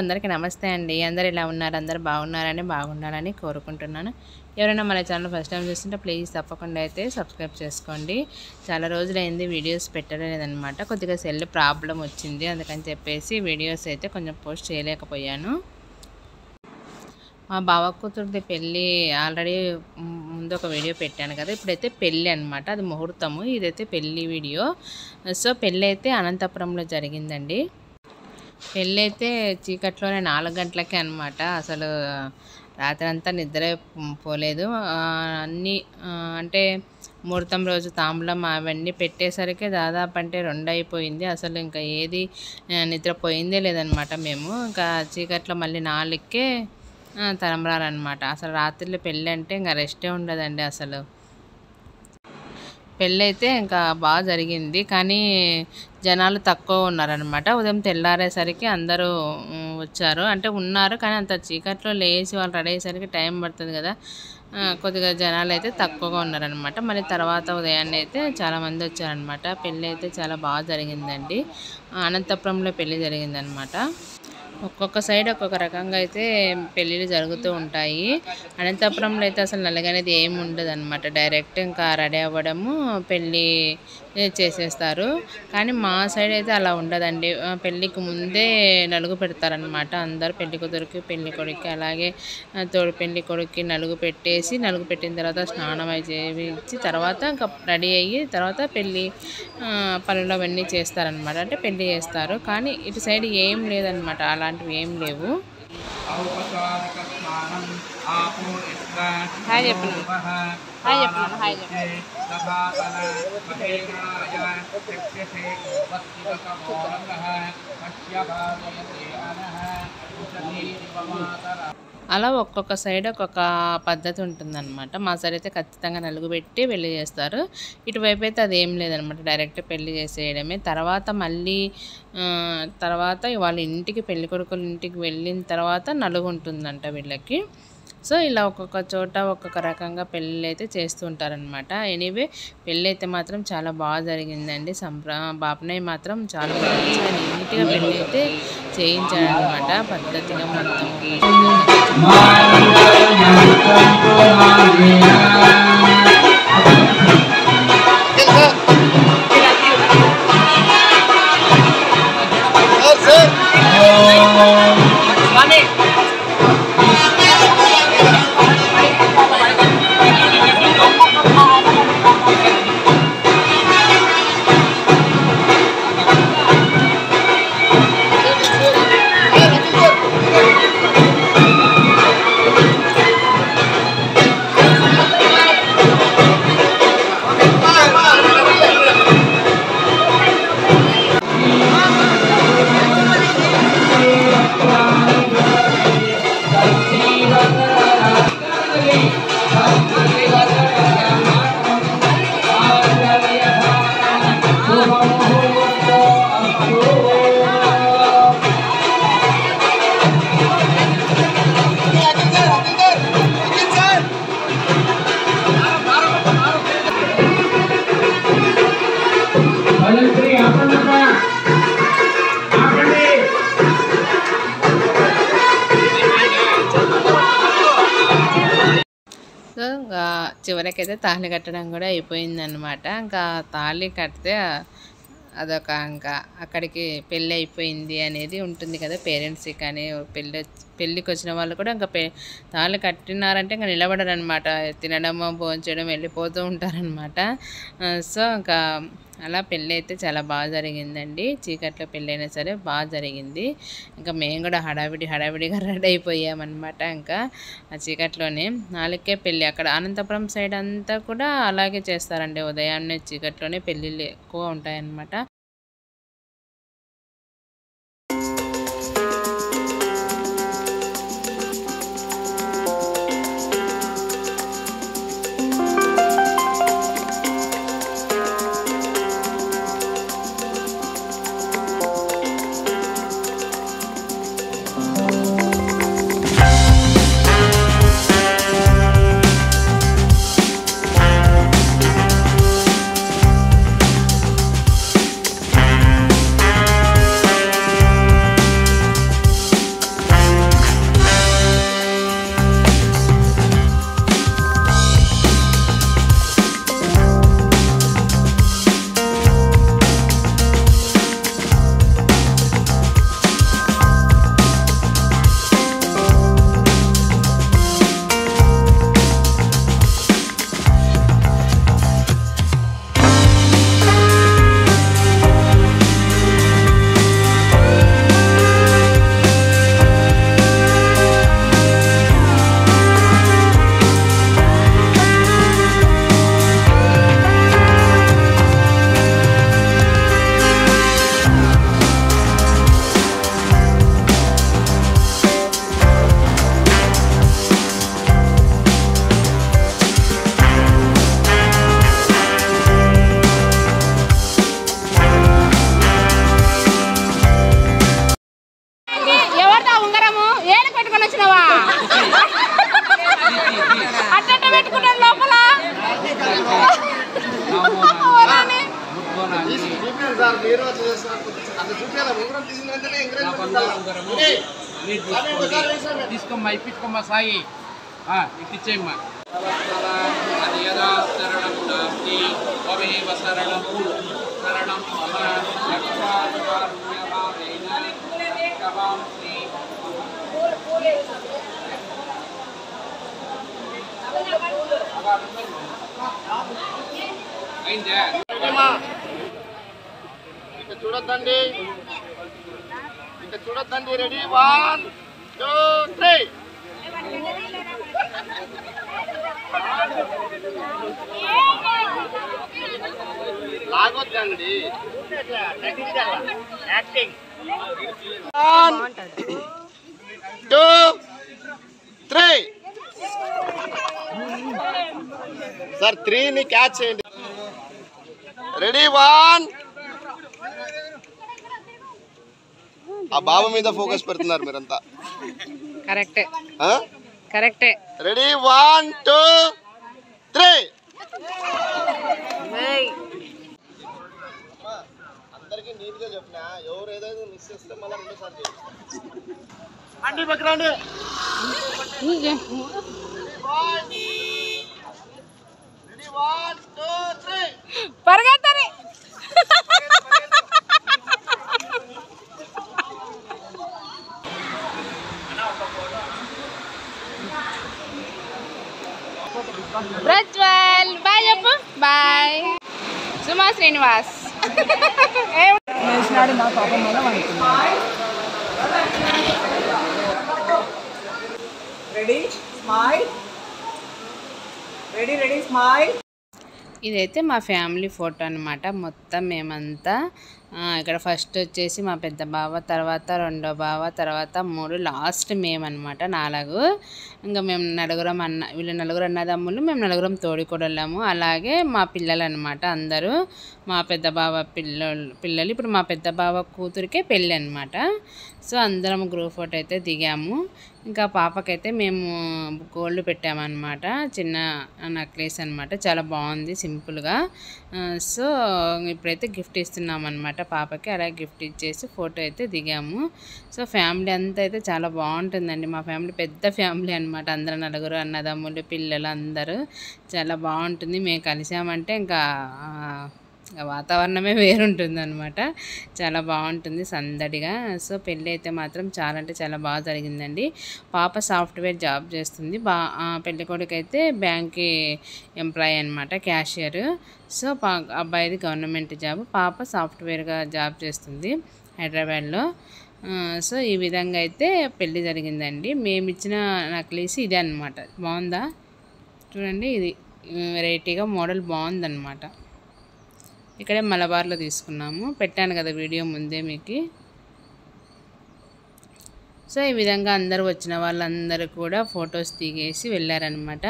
అందరికీ నమస్తే అండి. అందరూ ఎలా ఉన్నారు? అందరూ బాగుండాలని కోరుకుంటున్నాను. ఎవరైనా మన ఛానల్ ఫస్ట్ టైం చూస్తుంటే ప్లీజ్ తప్పకుండా అయితే సబ్స్క్రైబ్ చేసుకోండి. చాలా రోజులైంది వీడియోస్ పెట్టలేదన్నమాట. కొద్దిగా సెల్ ప్రాబ్లం వచ్చింది. అందుకని చెప్పేసి వీడియోస్ అయితే కొంచెం పోస్ట్ చేయలేకపోయాను. మా బావ కూతురిది పెళ్ళి ఆల్రెడీ ముందు ఒక వీడియో పెట్టాను కదా. ఇప్పుడైతే పెళ్ళి అనమాట. అది ముహూర్తము. ఇదైతే పెళ్ళి వీడియో. సో పెళ్ళి అయితే అనంతపురంలో జరిగిందండి. పెళ్ళి అయితే చీకట్లోనే 4 గంటలకే అనమాట. అసలు రాత్రంతా నిద్ర పోలేదు. అన్నీ అంటే ముహూర్తం రోజు తాంబూలం అవన్నీ పెట్టేసరికి దాదాపు అంటే 2 అయిపోయింది. అసలు ఇంకా ఏది నిద్రపోయిందే లేదనమాట. మేము ఇంకా చీకట్లో మళ్ళీ 4కే తలంబ్రాలన్నమాట. అసలు రాత్రిలో పెళ్ళి అంటే ఇంకా రెస్టే ఉండదండి. అసలు పెళ్ళైతే ఇంకా బాగా జరిగింది. కానీ జనాలు తక్కువ ఉన్నారనమాట. ఉదయం తెల్లారేసరికి అందరూ వచ్చారు. అంటే ఉన్నారు కానీ అంత చీకట్లో లేచి వాళ్ళు రెడీ అయ్యేసరికి టైం పడుతుంది కదా. కొద్దిగా జనాలు అయితే తక్కువగా ఉన్నారనమాట. మళ్ళీ తర్వాత ఉదయాన్నే అయితే చాలామంది వచ్చారనమాట. పెళ్ళి అయితే చాలా బాగా జరిగిందండి. అనంతపురంలో పెళ్ళి జరిగిందనమాట. ఒక్కొక్క సైడ్ ఒక్కొక్క రకంగా అయితే పెళ్ళిళ్ళు జరుగుతూ ఉంటాయి. అనంతపురంలో అయితే అసలు నలుగనేది ఏమి ఉండదు అనమాట. డైరెక్ట్ ఇంకా రెడీ అవ్వడము పెళ్ళి చేసేస్తారు. కానీ మా సైడ్ అయితే అలా ఉండదండి. పెళ్ళికి ముందే నలుగు పెడతారనమాట. అందరూ పెళ్లి కూతురికి పెళ్లి కొడుకు అలాగే తోడు పెళ్లి కొడుక్కి నలుగు పెట్టేసి, నలుగు పెట్టిన తర్వాత స్నానం చేయించి తర్వాత ఇంకా రెడీ అయ్యి తర్వాత పెళ్ళి పనులు అవన్నీ చేస్తారనమాట. అంటే పెళ్ళి చేస్తారు. కానీ ఇటు సైడ్ ఏం లేదనమాట. అలాంటివి ఏం లేవు. హాయ్ చెప్పండి. హాయ్ చెప్పండి. హాయ్ చెప్పండి. అలా ఒక్కొక్క సైడ్ ఒక్కొక్క పద్ధతి ఉంటుందన్నమాట. మా సైడ్ అయితే ఖచ్చితంగా నలుగు పెట్టి పెళ్లి చేస్తారు. ఇటువైపు అయితే అది ఏం లేదనమాట. డైరెక్ట్ పెళ్లి చేసేయడమే. తర్వాత మళ్ళీ తర్వాత వాళ్ళ ఇంటికి పెళ్లి కొడుకుల ఇంటికి వెళ్ళిన తర్వాత నలుగు ఉంటుందంట వీళ్ళకి. సో ఇలా ఒక్కొక్క చోట ఒక్కొక్క రకంగా పెళ్ళి అయితే చేస్తూ ఉంటారనమాట. ఎనీవే పెళ్ళి అయితే మాత్రం చాలా బాగా జరిగిందండి. బాపనయ్య మాత్రం చాలా మంచిగా నీట్గా పెళ్ళి అయితే చేయించాడనమాట. పద్ధతిగా మొత్తం చివరికైతే తాళి కట్టడం కూడా అయిపోయిందనమాట. ఇంకా తాళి కడితే అదొక ఇంకా అక్కడికి పెళ్ళి అయిపోయింది అనేది ఉంటుంది కదా. పేరెంట్స్కి కానీ పెళ్ళికి వచ్చిన వాళ్ళు కూడా ఇంకా తాళి కట్టినారంటే ఇంకా నిలబడరు అనమాట. తినడము భోంచడం వెళ్ళిపోతూ ఉంటారనమాట. సో ఇంకా అలా పెళ్ళి అయితే చాలా బాగా జరిగిందండి. చీకట్లో పెళ్ళి అయినా సరే బాగా జరిగింది. ఇంకా మేము కూడా హడావిడిగా రెడీ అయిపోయామన్నమాట. ఇంకా ఆ చీకట్లోనే 4కే పెళ్ళి. అక్కడ అనంతపురం సైడ్ అంతా కూడా అలాగే చేస్తారండి. ఉదయాన్నే చీకట్లోనే పెళ్ళిళ్ళు ఎక్కువ ఉంటాయన్నమాట. బంగారం నీట్ చూసుకోండి. తీసుకోమ్మా ఇప్పించుకోమ్మా సాయి ఇప్పించేయమ్మా. అది యదా శరణం నాస్తి త్వమేవ శరణం శరణం మమ లక్ష్మీకారుణ్యభావేన కవాంసి. అయిందా? ఇక చూడొద్దండి, ఇక చూడొద్దండి. రెడీ 1 2 3. లాగొద్దండి. 1 2 3. సార్ 3ని క్యాచ్ చేయండి. రెడీ 1. ఆ బాబు మీద ఫోకస్ పెడుతున్నారు మీరంతా. కరెక్టే కరెక్టే. రెడీ 1 2 3. అందరికి నీట్ గా చెప్పినా ఎవరు ఏదైతే మిస్ చేస్తే మళ్ళీ రెండోసారి అండి పక్కనండి. రెడీ 1 2 3. పరిగెత్తని. ప్రజ్వల్ బాయ్ చెప్పు. బాయ్ సుమా శ్రీనివాస్. ఇదైతే మా ఫ్యామిలీ ఫోటో అనమాట. మొత్తం మేమంతా ఇక్కడ ఫస్ట్ వచ్చేసి మా పెద్ద బావ, తర్వాత రెండో బావ, తర్వాత 3, లాస్ట్ మేమన్నమాట 4. ఇంకా మేము నలుగురం వీళ్ళు 4 అన్నదమ్ములు, మేము 4 తోడికోడళ్ళము. అలాగే మా పిల్లలు అనమాట అందరూ. మా పెద్ద బావ పిల్లలు ఇప్పుడు మా పెద్ద బావ కూతురికే పెళ్ళి అనమాట. సో అందరం గ్రూప్ ఫోటో అయితే దిగాము. ఇంకా పాపకైతే మేము గోల్డ్ పెట్టామన్నమాట. చిన్న నెక్లెస్ అనమాట, చాలా బాగుంది సింపుల్గా. సో ఇప్పుడైతే గిఫ్ట్ ఇస్తున్నాం అనమాట పాపకి. అలా గిఫ్ట్ ఇచ్చేసి ఫోటో అయితే దిగాము. సో ఫ్యామిలీ అంతా అయితే చాలా బాగుంటుందండి. మా ఫ్యామిలీ పెద్ద ఫ్యామిలీ అనమాట. అందరూ 4 అన్నదమ్ములు, పిల్లలు అందరూ చాలా బాగుంటుంది. మేము కలిసామంటే ఇంకా వాతావరణమే వేరుంటుంది అనమాట. చాలా బాగుంటుంది సందడిగా. సో పెళ్ళి అయితే మాత్రం చాలా అంటే చాలా బాగా జరిగిందండి. పాప సాఫ్ట్వేర్ జాబ్ చేస్తుంది. పెళ్లి కొడుకు అయితే బ్యాంక్ ఎంప్లాయీ అనమాట, క్యాషియర్. సో అబ్బాయిది గవర్నమెంట్ జాబ్, పాప సాఫ్ట్వేర్గా జాబ్ చేస్తుంది హైదరాబాద్లో. సో ఈ విధంగా అయితే పెళ్ళి జరిగిందండి. మేము ఇచ్చిన నెక్లెస్ ఇదే అనమాట. బాగుందా చూడండి, ఇది వెరైటీగా మోడల్ బాగుందన్నమాట. ఇక్కడే మలబార్లో తీసుకున్నాము, పెట్టాను కదా వీడియో ముందే మీకు. సో ఈ విధంగా అందరూ వచ్చిన వాళ్ళందరూ కూడా ఫొటోస్ దిగేసి వెళ్ళారనమాట.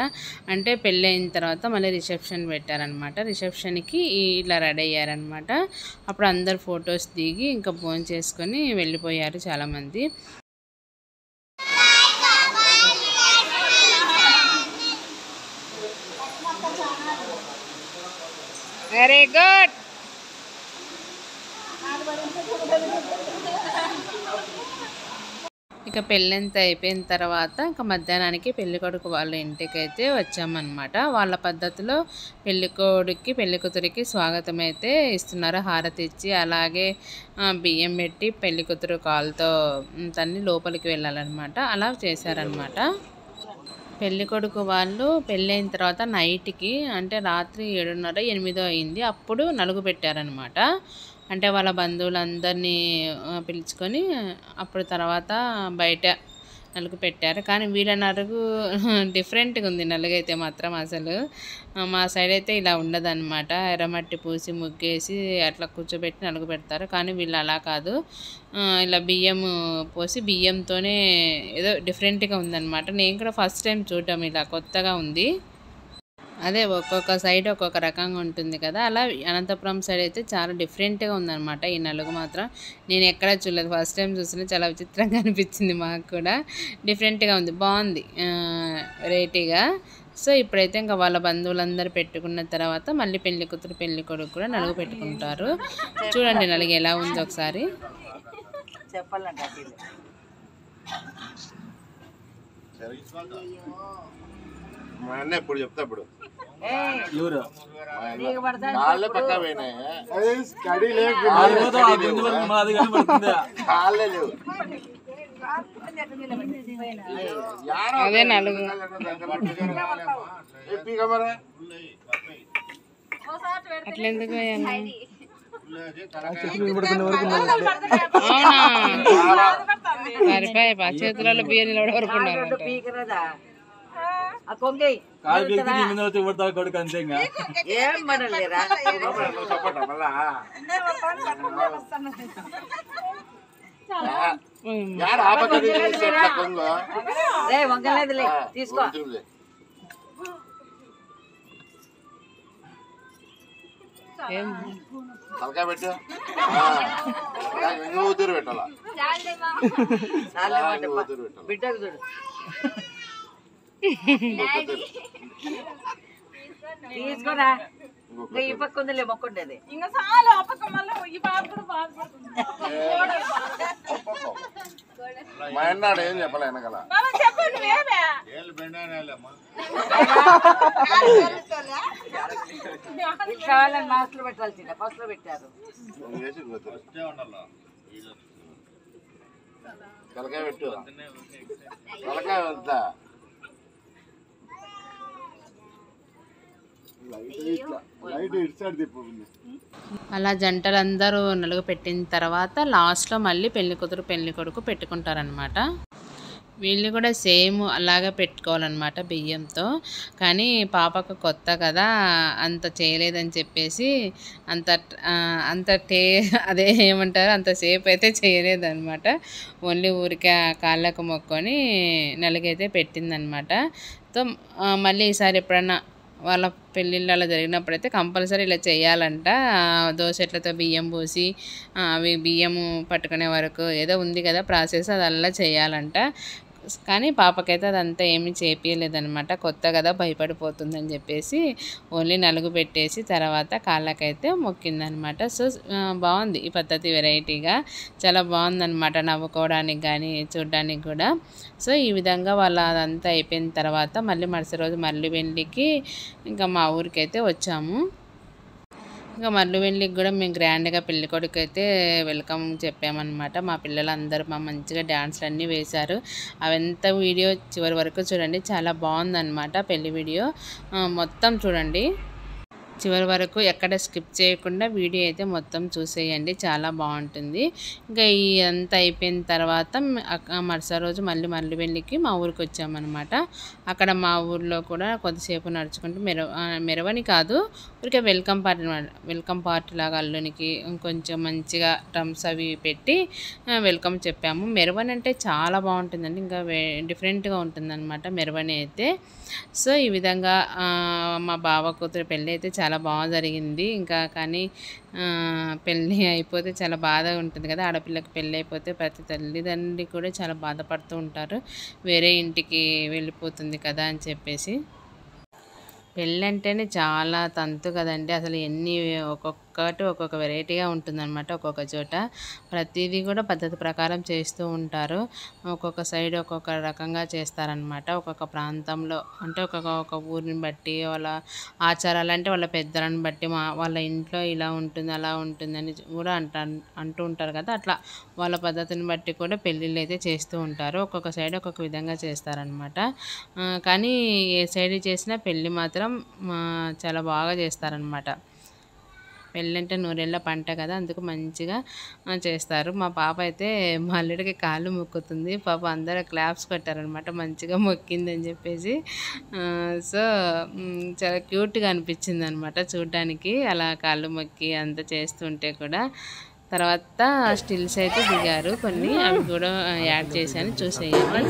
అంటే పెళ్ళి అయిన తర్వాత మళ్ళీ రిసెప్షన్ పెట్టారనమాట. రిసెప్షన్కి ఇలా రెడీ అయ్యారనమాట. అప్పుడు అందరు ఫొటోస్ దిగి ఇంకా భోజనం చేసుకొని వెళ్ళిపోయారు చాలామంది. Very good. ఇక పెళ్ళంతా అయిపోయిన తర్వాత ఇంకా మధ్యాహ్నానికి పెళ్ళికొడుకు వాళ్ళ ఇంటికి అయితే వచ్చామన్నమాట. వాళ్ళ పద్ధతిలో పెళ్ళికొడుక్కి పెళ్ళికూతురికి స్వాగతం అయితే ఇస్తున్నారు. హారతి ఇచ్చి అలాగే బియ్యం పెట్టి పెళ్ళికూతురు కాలుతో తన్ని లోపలికి వెళ్ళాలన్నమాట. అలా చేశారనమాట. పెళ్ళికొడుకు వాళ్ళు పెళ్ళైన తర్వాత నైట్కి అంటే రాత్రి 7:30 8 అయింది. అప్పుడు నలుగు పెట్టారనమాట. అంటే వాళ్ళ బంధువులందరినీ పిలుచుకొని అప్పుడు తర్వాత బయట నలుగు పెట్టారు. కానీ వీళ్ళ నలుగు డిఫరెంట్గా ఉంది. నలుగైతే మాత్రం అసలు మా సైడ్ అయితే ఇలా ఉండదన్నమాట. ఎర్రమట్టి పూసి ముగ్గేసి అట్లా కూర్చోబెట్టి నలుగు పెడతారు. కానీ వీళ్ళు అలా కాదు, ఇలా బియ్యం పోసి బియ్యంతోనే ఏదో డిఫరెంట్గా ఉందన్నమాట. నేను కూడా ఫస్ట్ టైం చూడటం, ఇలా కొత్తగా ఉంది. అదే ఒక్కొక్క సైడ్ ఒక్కొక్క రకంగా ఉంటుంది కదా, అలా అనంతపురం సైడ్ అయితే చాలా డిఫరెంట్గా ఉందన్నమాట. ఈ నలుగు మాత్రం నేను ఎక్కడా చూడలేదు, ఫస్ట్ టైం చూస్తున్నా. చాలా విచిత్రంగా అనిపించింది మాకు కూడా, డిఫరెంట్గా ఉంది, బాగుంది, వెరైటీగా. సో ఇప్పుడైతే ఇంకా వాళ్ళ బంధువులందరూ పెట్టుకున్న తర్వాత మళ్ళీ పెళ్లి కూతురు పెళ్లి కొడుకు కూడా నలుగు పెట్టుకుంటారు. చూడండి నలుగు ఎలా ఉందో ఒకసారి. చెప్పాలంట మా అన్న ఎప్పుడు చెప్తా ఇప్పుడు పక్కా పోయినాయి లేవు అదే నలుగు అట్లా ఎందుకు సరిపోయి చేతులలో బియ్యం నిలబడుకున్నారు ఏం మనలేరా వంగలేదులే తీసుకో తలకాయ పెట్టు ఊతూరు పెట్టాలా బిడ్డకు చూడు తీసుకోరా ఈ పక్క ఉందిలే మొక్కుండేది ఇంకా చాలు ఆ పక్క మళ్ళీ ఈ బాధ కూడా బాధపడుతుంది మా అన్నాడు ఏం చెప్పలే వెనకాల చెప్పండి కావాలని మాస్టర్ పెట్టాల్సిందే ఫస్ట్ లో పెట్టారు తలకాయ పెట్టు తలకాయ వెళ్తా అలా జంటలందరూ నలుగు పెట్టిన తర్వాత లాస్ట్లో మళ్ళీ పెళ్లి కూతురు పెళ్లి కొడుకు పెట్టుకుంటారనమాట. వీళ్ళు కూడా సేమ్ అలాగే పెట్టుకోవాలన్నమాట బియ్యంతో. కానీ పాపకు కొత్త కదా అంత చేయలేదని చెప్పేసి అదే ఏమంటారు అంతసేపు అయితే చేయలేదన్నమాట. ఓన్లీ ఊరికే కాళ్ళకు మొక్కొని నలుగైతే పెట్టిందనమాట. సో మళ్ళీ ఈసారి ఎప్పుడన్నా వాళ్ళ పెళ్ళిళ్ళు అలా జరిగినప్పుడైతే కంపల్సరీ ఇలా చేయాలంట. దోశట్లతో బియ్యం పోసి అవి బియ్యము పట్టుకునే వరకు ఏదో ఉంది కదా ప్రాసెస్, అది అలా చేయాలంట. కానీ పాపకైతే అదంతా ఏమీ చేపియలేదనమాట. కొత్త కదా భయపడిపోతుందని చెప్పేసి ఓన్లీ నలుగు పెట్టేసి తర్వాత కాళ్ళకైతే మొక్కిందనమాట. సో బాగుంది ఈ పద్ధతి, వెరైటీగా చాలా బాగుందనమాట, నవ్వుకోవడానికి కానీ చూడడానికి కూడా. సో ఈ విధంగా వాళ్ళ అదంతా అయిపోయిన తర్వాత మళ్ళీ మరుసటి రోజు మల్లివెల్లికి ఇంకా మా ఊరికైతే వచ్చాము. ఇంకా మల్లివెల్లికి కూడా మేము గ్రాండ్గా పెళ్ళికొడుకు అయితే వెల్కమ్ చెప్పామన్నమాట. మా పిల్లలందరూ మంచిగా డ్యాన్స్లు అన్నీ వేశారు. అవంతా వీడియో చివరి వరకు చూడండి, చాలా బాగుందన్నమాట పెళ్లి వీడియో మొత్తం చూడండి చివరి వరకు, ఎక్కడ స్కిప్ చేయకుండా వీడియో అయితే మొత్తం చూసేయండి, చాలా బాగుంటుంది. ఇంకా ఈ అంతా అయిపోయిన తర్వాత మరుసటి రోజు మళ్ళీ మల్లివెల్లికి మా ఊరికి వచ్చామన్నమాట. అక్కడ మా ఊర్లో కూడా కొద్దిసేపు నడుచుకుంటూ మెరవని కాదు ఊరికే వెల్కమ్ పార్టీ లాగా అల్లునికి కొంచెం మంచిగా డ్రమ్స్ అవి పెట్టి వెల్కమ్ చెప్పాము. మెరవని అంటే చాలా బాగుంటుందండి, ఇంకా డిఫరెంట్గా ఉంటుందన్నమాట మెరవని అయితే. సో ఈ విధంగా మా బావ కూతురు పెళ్ళి అయితే చాలా బాగా జరిగింది. ఇంకా కానీ పెళ్ళి అయిపోతే చాలా బాధగా ఉంటుంది కదా, ఆడపిల్లకి పెళ్ళి అయిపోతే ప్రతి తల్లిదండ్రులు కూడా చాలా బాధపడుతూ ఉంటారు, వేరే ఇంటికి వెళ్ళిపోతుంది కదా అని చెప్పేసి. పెళ్ళి అంటేనే చాలా తంతు కదండి, అసలు ఎన్ని ఒక్కొక్కటి ఒక్కొక్క వెరైటీగా ఉంటుందన్నమాట. ఒక్కొక్క చోట ప్రతిదీ కూడా పద్ధతి ప్రకారం చేస్తూ ఉంటారు, ఒక్కొక్క సైడ్ ఒక్కొక్క రకంగా చేస్తారనమాట. ఒక్కొక్క ప్రాంతంలో అంటే ఒక్కొక్క ఊరిని బట్టి వాళ్ళ ఆచారాలు, అంటే వాళ్ళ పెద్దలను బట్టి వాళ్ళ ఇంట్లో ఇలా ఉంటుంది అలా ఉంటుందని కూడా అంటూ ఉంటారు కదా, అట్లా వాళ్ళ పద్ధతిని బట్టి కూడా పెళ్ళిళ్ళు అయితే చేస్తూ ఉంటారు. ఒక్కొక్క సైడ్ ఒక్కొక్క విధంగా చేస్తారనమాట. కానీ ఏ సైడ్ చేసినా పెళ్ళి మాత్రం చాలా బాగా చేస్తారనమాట. పెళ్ళంటే నూరేళ్ళ పంట కదా, అందుకు మంచిగా చేస్తారు. మా పాప అయితే మా అల్లుడికి కాళ్ళు మొక్కుతుంది, పాప అందరూ క్లాప్స్ కొట్టారనమాట మంచిగా మొక్కిందని చెప్పేసి. సో చాలా క్యూట్గా అనిపించింది అనమాట చూడడానికి, అలా కాళ్ళు మొక్కి అంతా చేస్తుంటే కూడా. తర్వాత స్టిల్స్ అయితే దిగారు కొన్ని, అవి కూడా యాడ్ చేశాను, చూసేయండి.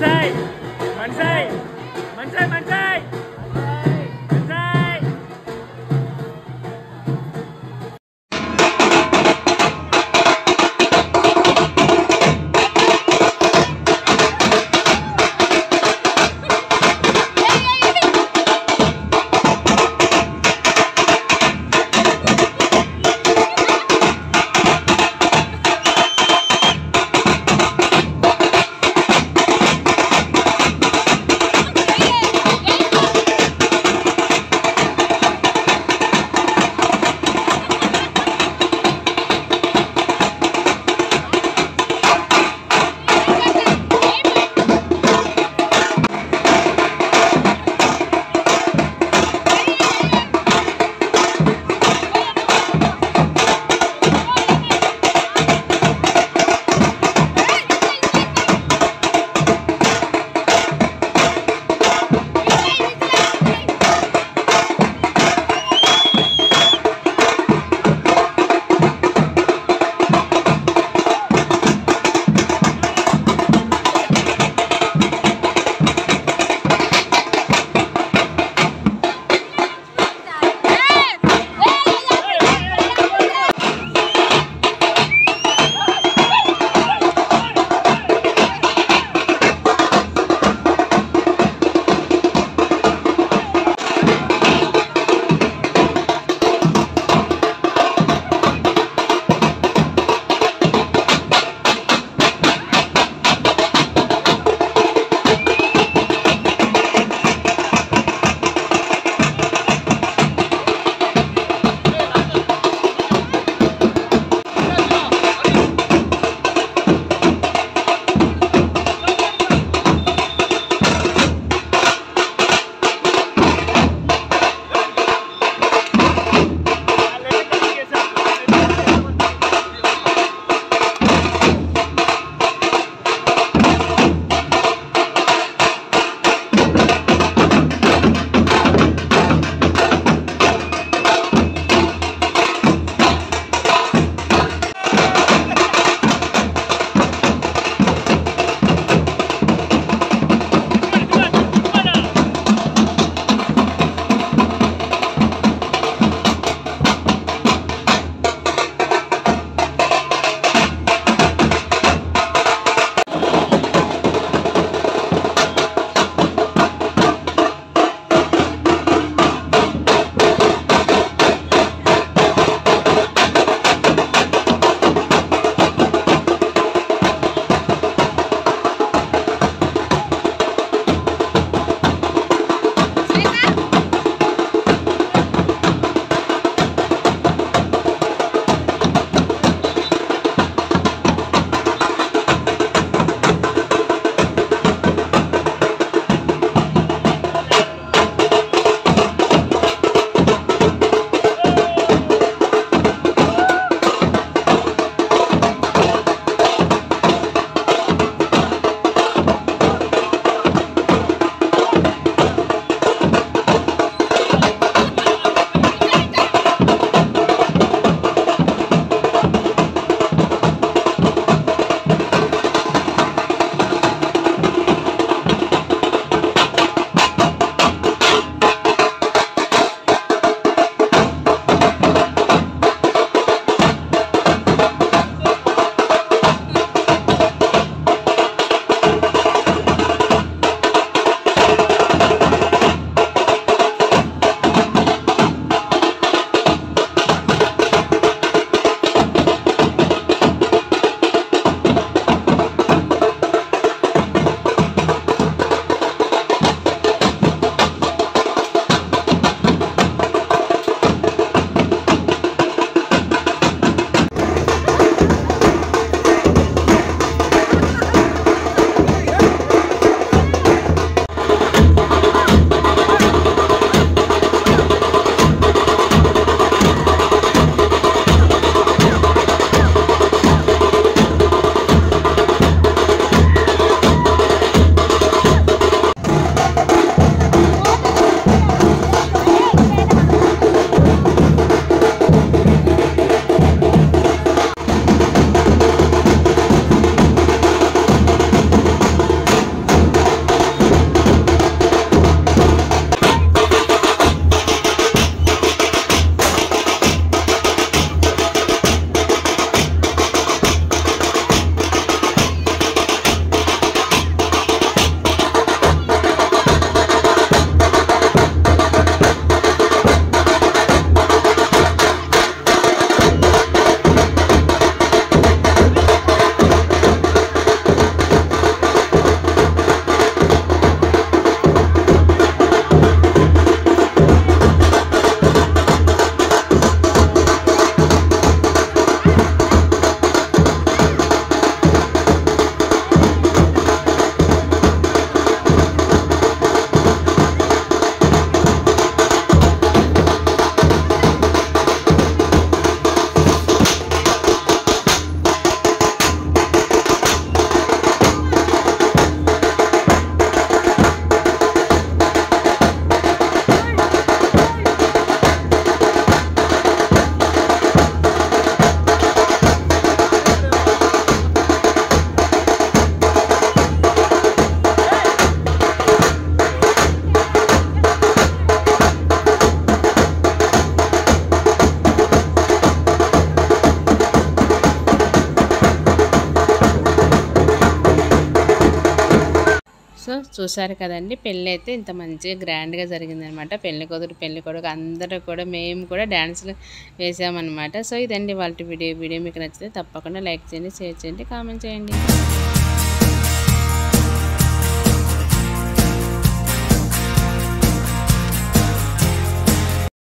సో చూసారు కదండి, పెళ్ళి అయితే ఇంత మంచిగా గ్రాండ్గా జరిగిందనమాట. పెళ్లి కూతురు పెళ్లి కొడుకు అందరూ కూడా, మేము కూడా డ్యాన్సులు వేసామన్నమాట. సో ఇదండి వాళ్ళ వీడియో మీకు నచ్చితే తప్పకుండా లైక్ చేయండి, షేర్ చేయండి, కామెంట్ చేయండి.